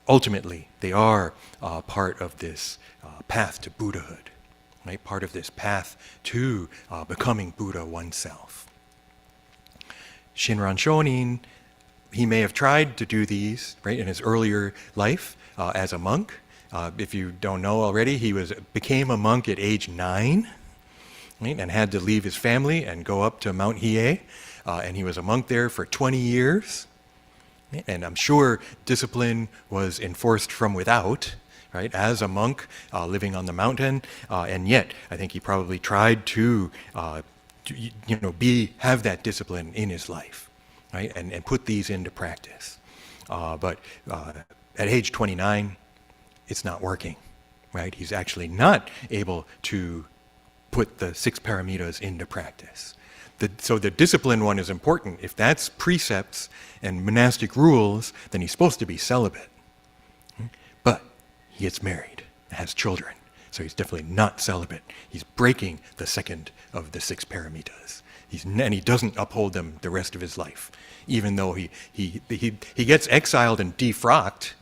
ultimately, they are part of this path to Buddhahood, right? Part of this path to becoming Buddha oneself. Shinran Shonin, he may have tried to do these, right, in his earlier life as a monk. If you don't know already, he became a monk at age 9, right, and had to leave his family and go up to Mount Hiei. And he was a monk there for 20 years. And I'm sure discipline was enforced from without, right? As a monk living on the mountain, and yet I think he probably tried to have that discipline in his life, right? And put these into practice. But at age 29, it's not working, right? He's actually not able to put the 6 paramitas into practice. So the discipline one is important. If that's precepts and monastic rules, then he's supposed to be celibate. But he gets married, has children, so he's definitely not celibate. He's breaking the second of the 6 paramitas. And he doesn't uphold them the rest of his life, even though he gets exiled and defrocked,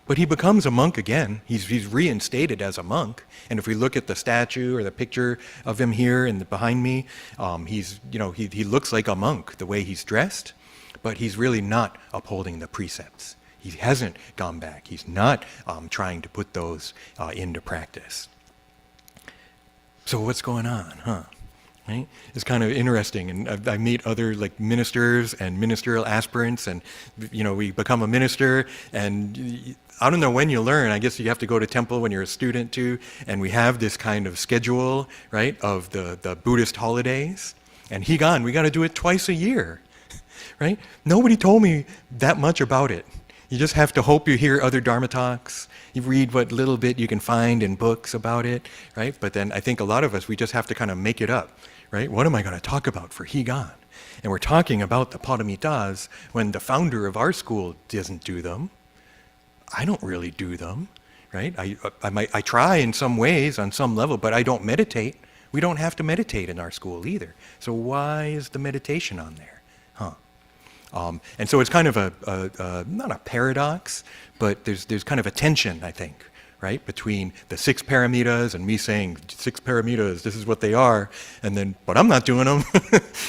but he becomes a monk again. He's reinstated as a monk. And if we look at the statue or the picture of him here and behind me, he looks like a monk the way he's dressed, but he's really not upholding the precepts. He hasn't gone back. He's not trying to put those into practice. So what's going on, huh? Right? It's kind of interesting, and I meet other like ministers and ministerial aspirants, and we become a minister, and I don't know when you learn. I guess you have to go to temple when you're a student too, and we have this kind of schedule, right, of the Buddhist holidays. And Higan, we got to do it twice a year, right? Nobody told me that much about it. You just have to hope you hear other Dharma talks. You read what little bit you can find in books about it, right? But then I think a lot of us, we just have to kind of make it up, right? What am I going to talk about for Higan? And we're talking about the Paramitas when the founder of our school doesn't do them. I don't really do them, right? I try in some ways, on some level, but I don't meditate. We don't have to meditate in our school either. So why is the meditation on there? Huh? And so it's kind of not a paradox, but there's kind of a tension, I think, right, between the 6 paramitas and me saying 6 paramitas, this is what they are, and then, but I'm not doing them,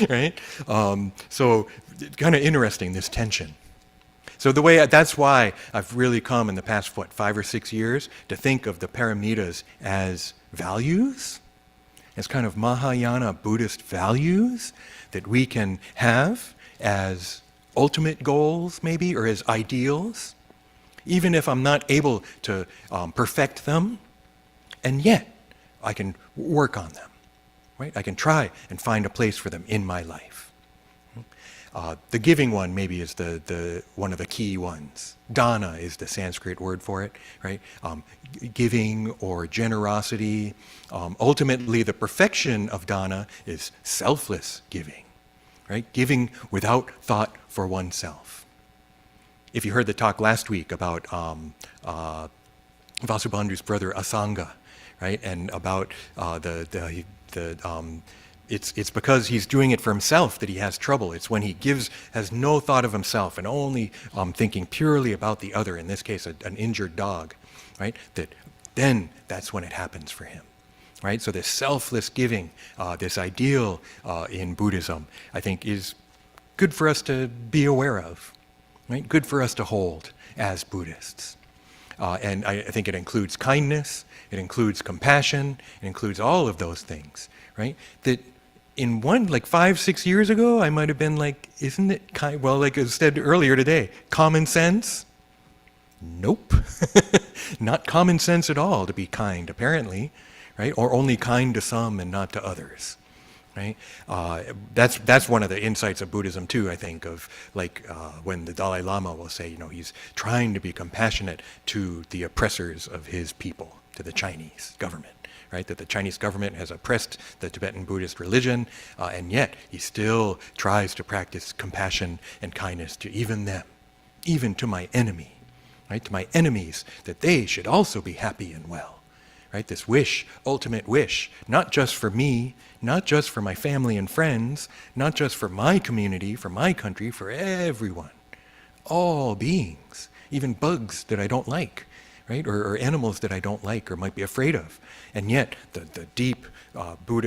right? So kind of interesting, this tension. So that's why I've really come in the past, 5 or 6 years, to think of the paramitas as values, as kind of Mahayana Buddhist values that we can have as ultimate goals, maybe, or as ideals, even if I'm not able to perfect them, and yet I can work on them, right? I can try and find a place for them in my life. The giving one maybe is the one of the key ones. Dana is the Sanskrit word for it, right? Giving or generosity. Ultimately, the perfection of dana is selfless giving, right? Giving without thought for oneself. If you heard the talk last week about Vasubandhu's brother Asanga, right, and about it's because he's doing it for himself that he has trouble. It's when he has no thought of himself and only thinking purely about the other, in this case an injured dog, right, that's when it happens for him. Right? So this selfless giving, this ideal in Buddhism, I think is good for us to be aware of, right? Good for us to hold as Buddhists. And I think it includes kindness, it includes compassion, it includes all of those things, right? That in 5, 6 years ago, I might have been like, isn't it kind? Well, like I said earlier today, common sense? Nope. Not common sense at all to be kind, apparently. Right? Or only kind to some and not to others, right? That's one of the insights of Buddhism too, I think, of when the Dalai Lama will say, he's trying to be compassionate to the oppressors of his people, to the Chinese government, right? That the Chinese government has oppressed the Tibetan Buddhist religion, and yet he still tries to practice compassion and kindness to even them, even to my enemy, right? To my enemies, that they should also be happy and well. Right, this wish, ultimate wish, not just for me, not just for my family and friends, not just for my community, for my country, for everyone, all beings, even bugs that I don't like, right, or animals that I don't like or might be afraid of. And yet, the deep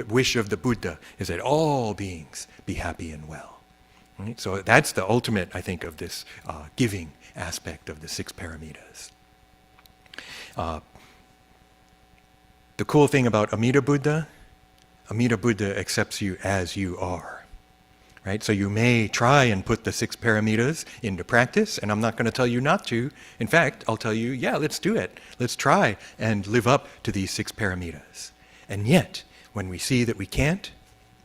wish of the Buddha is that all beings be happy and well. Right? So that's the ultimate, I think, of this giving aspect of the 6 paramitas. The cool thing about Amida Buddha accepts you as you are, right? So you may try and put the 6 paramitas into practice, and I'm not going to tell you not to. In fact, I'll tell you, yeah, let's do it. Let's try and live up to these 6 paramitas. And yet, when we see that we can't,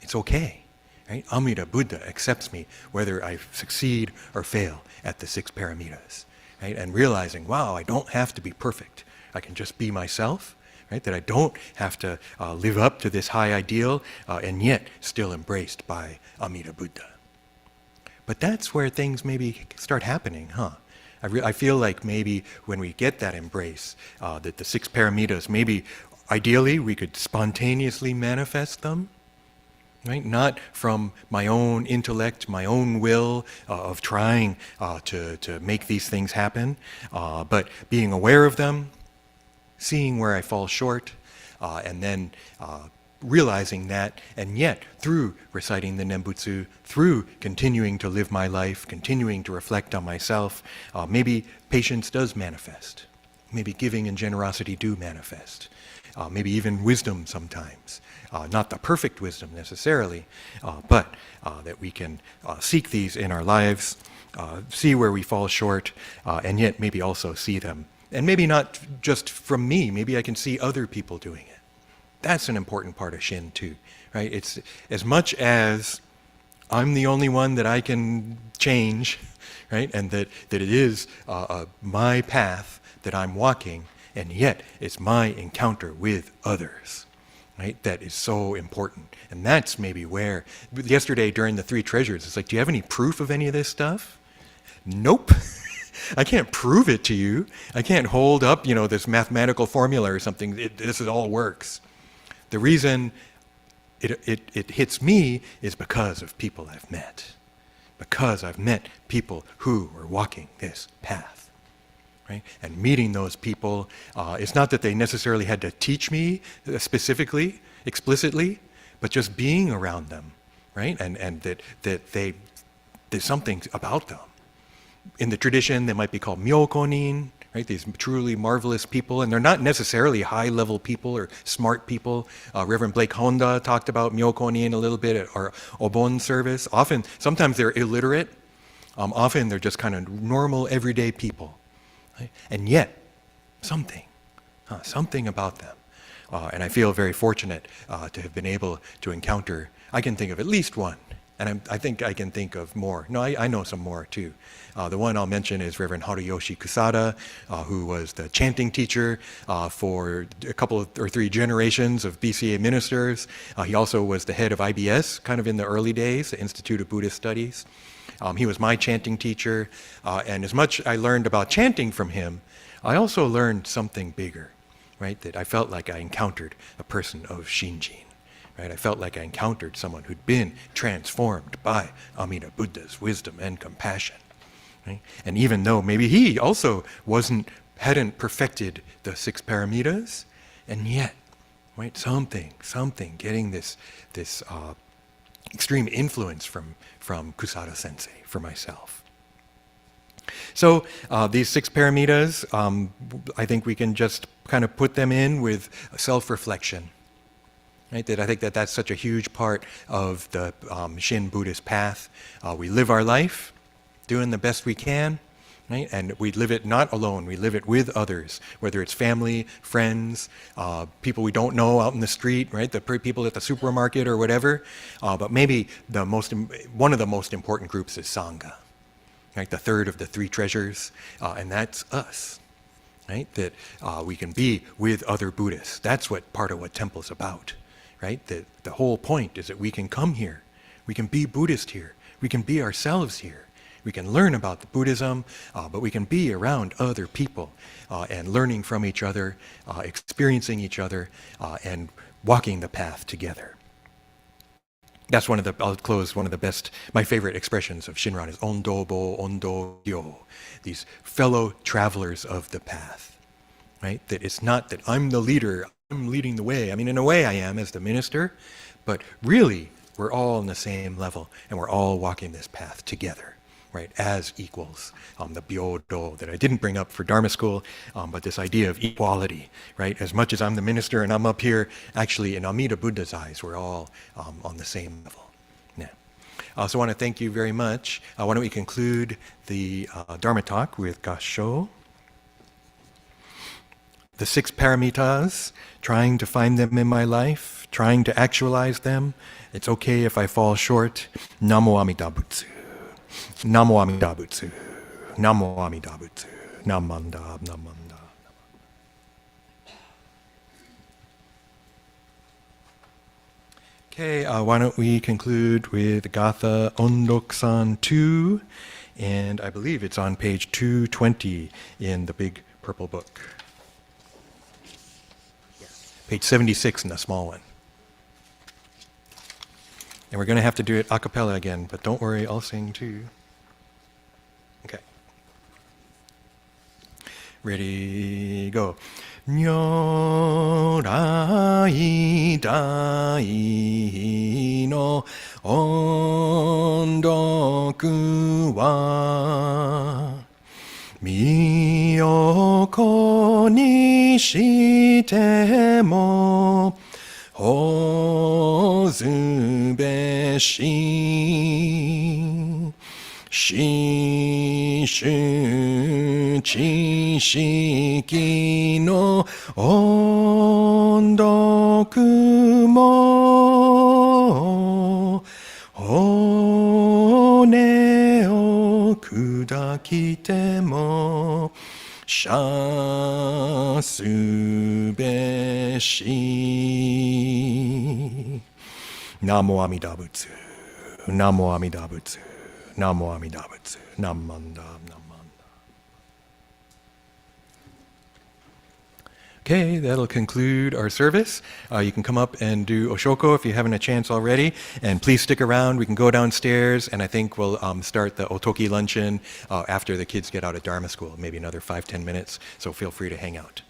it's okay, right? Amida Buddha accepts me whether I succeed or fail at the 6 paramitas, right? And realizing, wow, I don't have to be perfect. I can just be myself, right? That I don't have to live up to this high ideal and yet still embraced by Amida Buddha. But that's where things maybe start happening, huh? I feel like maybe when we get that embrace, that the 6 paramitas, maybe ideally we could spontaneously manifest them, right? Not from my own intellect, my own will of trying to make these things happen, but being aware of them, seeing where I fall short, and then realizing that, and yet through reciting the Nembutsu, through continuing to live my life, continuing to reflect on myself, maybe patience does manifest. Maybe giving and generosity do manifest. Maybe even wisdom sometimes. Not the perfect wisdom necessarily, but that we can seek these in our lives, see where we fall short, and yet maybe also see them. And maybe not just from me, maybe I can see other people doing it. That's an important part of Shin too, right? It's as much as I'm the only one that I can change, right? And that it is my path that I'm walking, and yet it's my encounter with others, right? That is so important. And that's maybe where, yesterday during the 3 treasures, it's like, do you have any proof of any of this stuff? Nope. I can't prove it to you. I can't hold up, this mathematical formula or something. This all works. The reason it hits me is because of people I've met. Because I've met people who are walking this path. Right? And meeting those people, it's not that they necessarily had to teach me specifically, explicitly, but just being around them, right? And that there's something about them. In the tradition, they might be called myokonin, right? These truly marvelous people, and they're not necessarily high-level people or smart people. Reverend Blake Honda talked about myokonin a little bit at our obon service. Sometimes they're illiterate. Often they're just kind of normal, everyday people. Right? And yet, something about them. And I feel very fortunate to have been able to encounter, I can think of at least one, and I think I can think of more. No, I know some more too. The one I'll mention is Reverend Haruyoshi Kusada, who was the chanting teacher for a couple or 3 generations of BCA ministers. He also was the head of IBS, kind of in the early days, the Institute of Buddhist Studies. He was my chanting teacher, and as much I learned about chanting from him, I also learned something bigger, right? That I felt like I encountered a person of Shinjin, right? I felt like I encountered someone who'd been transformed by Amida Buddha's wisdom and compassion, right? And even though maybe he also hadn't perfected the 6 paramitas, and yet, right, something, getting this extreme influence from Kusada Sensei for myself. So these 6 paramitas, I think we can just kind of put them in with self-reflection. Right? That I think that's such a huge part of the Shin Buddhist path. We live our life doing the best we can, right? And we live it not alone, we live it with others, whether it's family, friends, people we don't know out in the street, right? The people at the supermarket or whatever. But maybe one of the most important groups is Sangha, right? The 3rd of the 3 treasures, and that's us, right? That we can be with other Buddhists. That's part of what temple's about, right? That the whole point is that we can come here, we can be Buddhist here, we can be ourselves here. We can learn about the Buddhism, but we can be around other people and learning from each other, experiencing each other, and walking the path together. That's I'll close, one of the best, my favorite expressions of Shinran is ondobo, ondogyo, these fellow travelers of the path, right? That it's not that I'm the leader, I'm leading the way. I mean, in a way I am as the minister, but really we're all on the same level and we're all walking this path together. Right, as equals, the byodo that I didn't bring up for Dharma school, but this idea of equality, right? As much as I'm the minister and I'm up here, actually in Amida Buddha's eyes, we're all on the same level. Yeah. I also want to thank you very much. Why don't we conclude the Dharma talk with Gassho. The 6 paramitas, trying to find them in my life, trying to actualize them. It's okay if I fall short. Namo Amida Butsu. Namo Amida Butsu. Namo Amida Butsu. Namanda, namanda. Okay, why don't we conclude with Gatha Ondokusan II, and I believe it's on page 220 in the big purple book. Page 76 in the small one. And we're going to have to do it a cappella again, but don't worry, I'll sing too. Okay. Ready, go. Nyorai dai no ondoku wa miyoko ni shite mo hozu beshi shishu chishiki no ondoku mo hone o kudakite mo shasu beshi. Namo Amida Butsu. Namo Amida Butsu. Namo Amida Butsu. Namanda, namanda. Okay, that'll conclude our service. You can come up and do Oshoko if you haven't a chance already. And please stick around. We can go downstairs, and I think we'll start the Otoki luncheon after the kids get out of Dharma school, maybe another 5-10 minutes. So feel free to hang out.